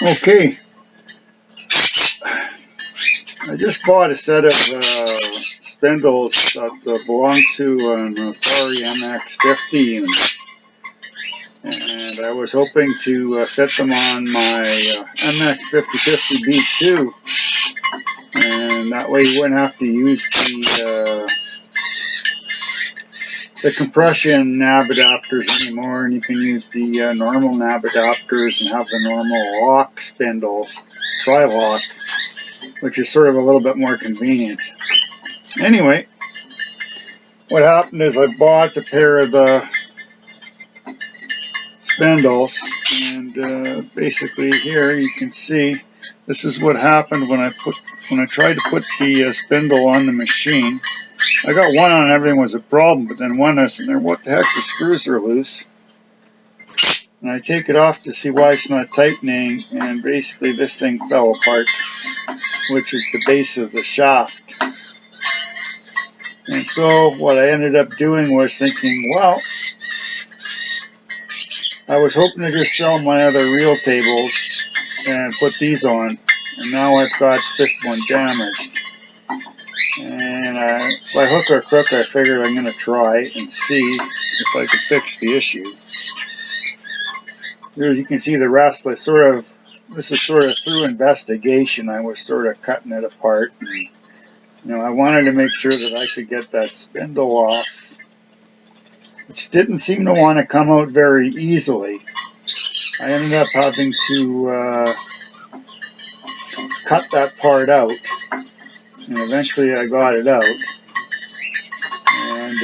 Okay, I just bought a set of spindles that belong to an Otari Mx50 unit, and I was hoping to fit them on my MX5050 B2, and that way you wouldn't have to use the compression nab adapters anymore, and you can use the normal nab adapters and have the normal lock spindle, tri-lock, which is sort of a little bit more convenient. Anyway, what happened is I bought a pair of the spindles, and basically here you can see this is what happened when I tried to put the spindle on the machine. I got one on, everything was a problem, but then one I was in there, what the heck, the screws are loose. And I take it off to see why it's not tightening, and basically this thing fell apart, which is the base of the shaft. And so what I ended up doing was thinking, well, I was hoping to just sell my other reel tables and put these on, and now I've got this one damaged. And by hook or crook, I figured I'm going to try and see if I can fix the issue. Here you can see the rest. This is sort of through investigation. I was sort of cutting it apart. And, I wanted to make sure that I could get that spindle off, which didn't seem to want to come out very easily. I ended up having to cut that part out, and eventually I got it out. And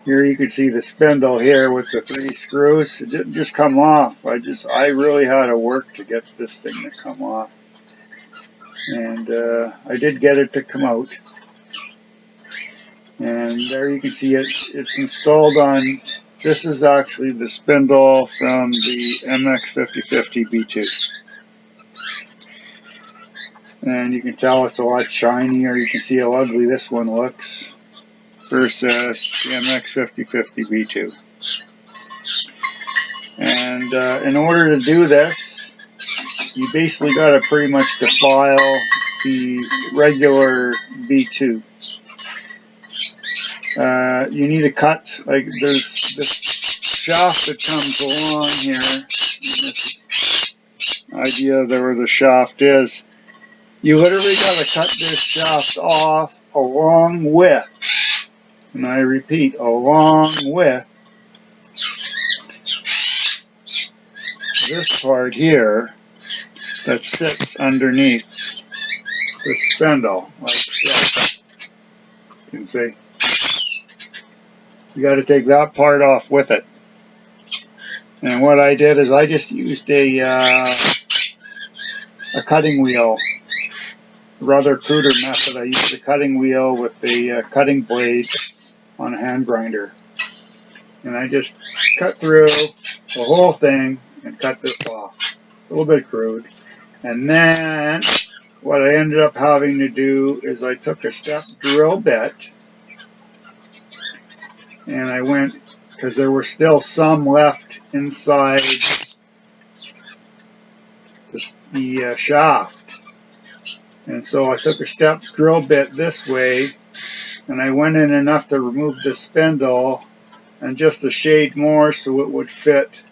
here you can see the spindle here with the 3 screws. It didn't just come off. I really had to work to get this thing to come off. And I did get it to come out. And there you can see it's installed on, this is actually the spindle from the MX5050 B2. And you can tell it's a lot shinier. You can see how ugly this one looks versus the MX5050 B2. And in order to do this, you basically got to pretty much defile the regular B2. You need to cut, like there's this shaft that comes along here, this idea of where the shaft is. You literally got to cut this shaft off along with, and I repeat, along with this part here that sits underneath the spindle, like so. You can see. You got to take that part off with it. And what I did is I just used a cutting wheel. Rather cruder method. I used a cutting wheel with a cutting blade on a hand grinder. And I just cut through the whole thing and cut this off. A little bit crude. And then what I ended up having to do is I took a step drill bit and I went, because there were still some left inside the shaft. And so I took a step drill bit this way, and I went in enough to remove the spindle, and just a shade more so it would fit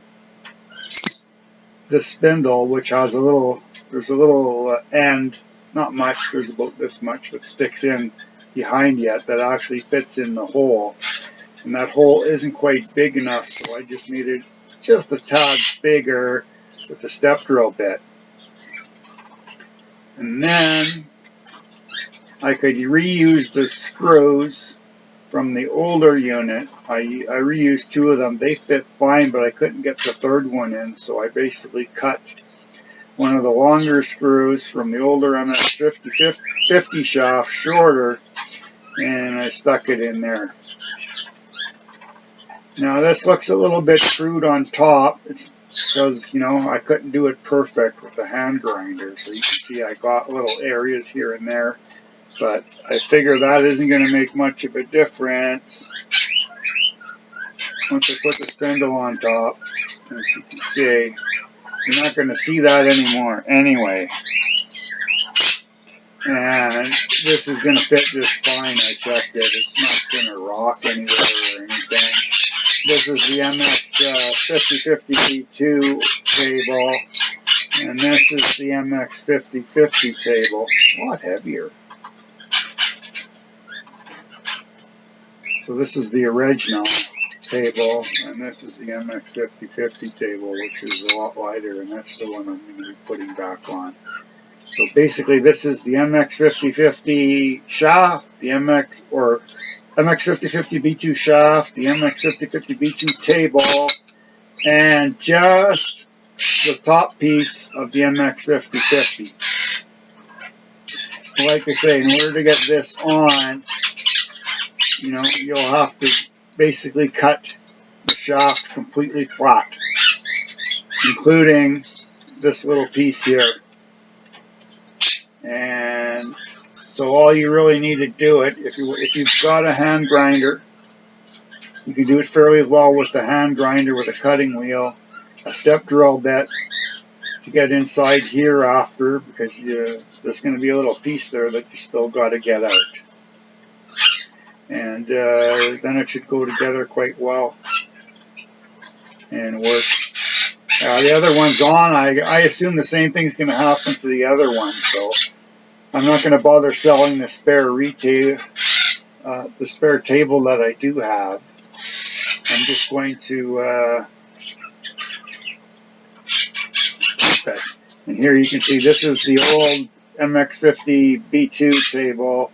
the spindle, which has there's a little end, not much, there's about this much that sticks in behind yet that actually fits in the hole. And that hole isn't quite big enough, so I just made it just a tad bigger with the step drill bit. And then I could reuse the screws from the older unit. I reused 2 of them. They fit fine, but I couldn't get the 3rd one in, so I basically cut one of the longer screws from the older MX50 shaft shorter, and I stuck it in there. Now this looks a little bit crude on top. It's because, I couldn't do it perfect with the hand grinder. So you can see I got little areas here and there. But I figure that isn't going to make much of a difference once I put the spindle on top, as you can see. You're not going to see that anymore anyway. And this is going to fit just fine. I checked it. It's not going to rock anywhere or anything. This is the MX5050 B2 cable. And this is the MX5050 cable. A lot heavier. So this is the original table, and this is the MX5050 table, which is a lot lighter, and that's the one I'm going to be putting back on. So basically, this is the MX5050 shaft, the MX5050 B2 shaft, the MX5050 B2 table, and just the top piece of the MX5050. Like I say, in order to get this on, you'll have to basically cut the shaft completely flat, including this little piece here. And so all you really need to do it, if you've got a hand grinder, you can do it fairly well with the hand grinder with a cutting wheel, a step drill bit to get inside here after, because there's going to be a little piece there that you still got to get out. And then it should go together quite well and work. The other one's on. I assume the same thing's going to happen to the other one, so I'm not going to bother selling the spare the spare table that I do have. I'm just going to keep it. And here you can see this is the old MX50 B2 table.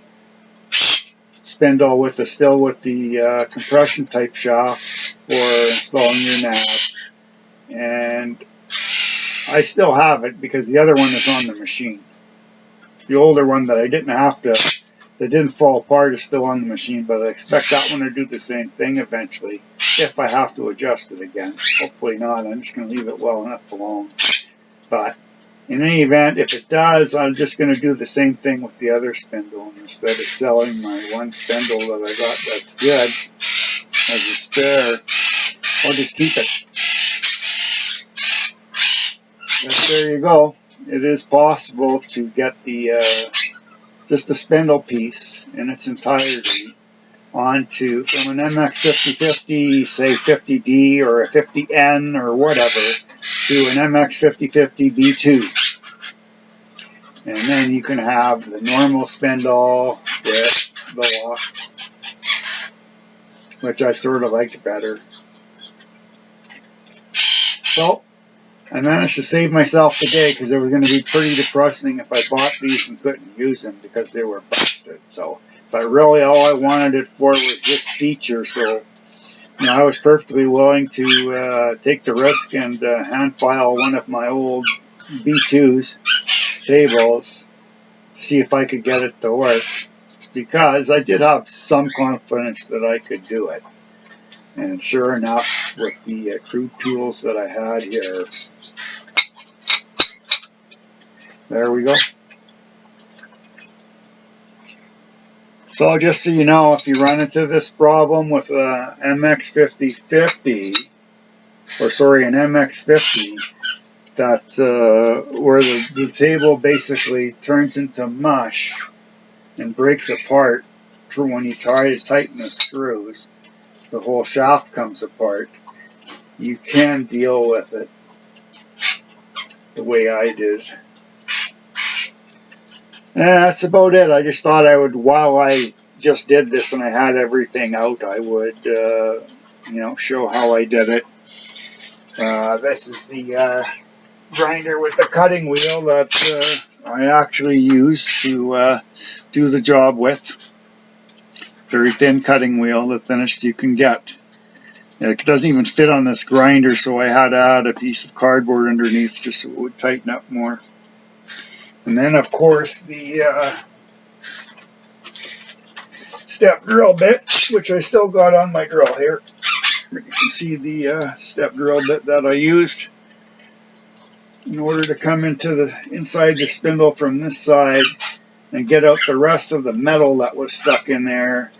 Spindle still with the compression type shaft for installing your nav, and I still have it because the other one is on the machine. The older one that I didn't have to, that didn't fall apart, is still on the machine, but I expect that one to do the same thing eventually if I have to adjust it again. Hopefully not. I'm just going to leave it well enough alone. But in any event, if it does, I'm just going to do the same thing with the other spindle. And instead of selling my one spindle that I got that's good as a spare, I'll just keep it. And there you go. It is possible to get the just the spindle piece in its entirety onto from an MX5050, say 50D or a 50N or whatever, to an MX5050 B2. And then you can have the normal spindle with the lock, which I sort of liked better. So I managed to save myself the day, because it was going to be pretty depressing if I bought these and couldn't use them because they were busted. So, but really all I wanted it for was this feature. So I was perfectly willing to take the risk and hand file one of my old B2's tables to see if I could get it to work, because I did have some confidence that I could do it. And sure enough, with the crude tools that I had here, there we go. So just so you know, if you run into this problem with a MX5050, or sorry, an MX50, that where the table basically turns into mush and breaks apart when you try to tighten the screws, the whole shaft comes apart, you can deal with it the way I did. And that's about it. I just thought I would, while I just did this and I had everything out, I would show how I did it. This is the grinder with the cutting wheel that I actually used to do the job with. Very thin cutting wheel, the thinnest you can get. It doesn't even fit on this grinder, so I had to add a piece of cardboard underneath just so it would tighten up more. And then, of course, the step drill bit, which I still got on my drill here. You can see the step drill bit that I used in order to come inside the spindle from this side and get out the rest of the metal that was stuck in there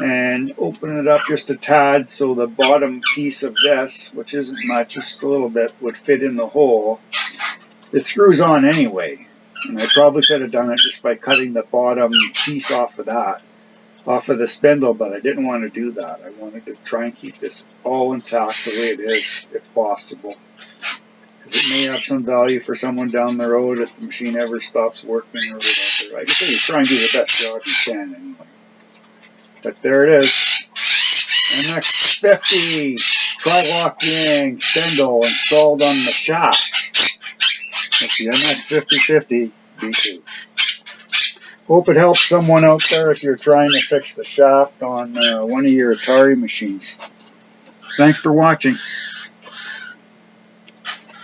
and open it up just a tad so the bottom piece of this, which isn't much, just a little bit, would fit in the hole. It screws on anyway, and I probably could have done it just by cutting the bottom piece off of that, off of the spindle, but I didn't want to do that. I wanted to try and keep this all intact the way it is, if possible. Because it may have some value for someone down the road if the machine ever stops working or whatever. Like I say, you try and do the best job you can anyway. But there it is. MX50 tri-lock ring spindle installed on the shaft. That's the MX50 B2. Hope it helps someone out there if you're trying to fix the shaft on one of your Otari machines. Thanks for watching.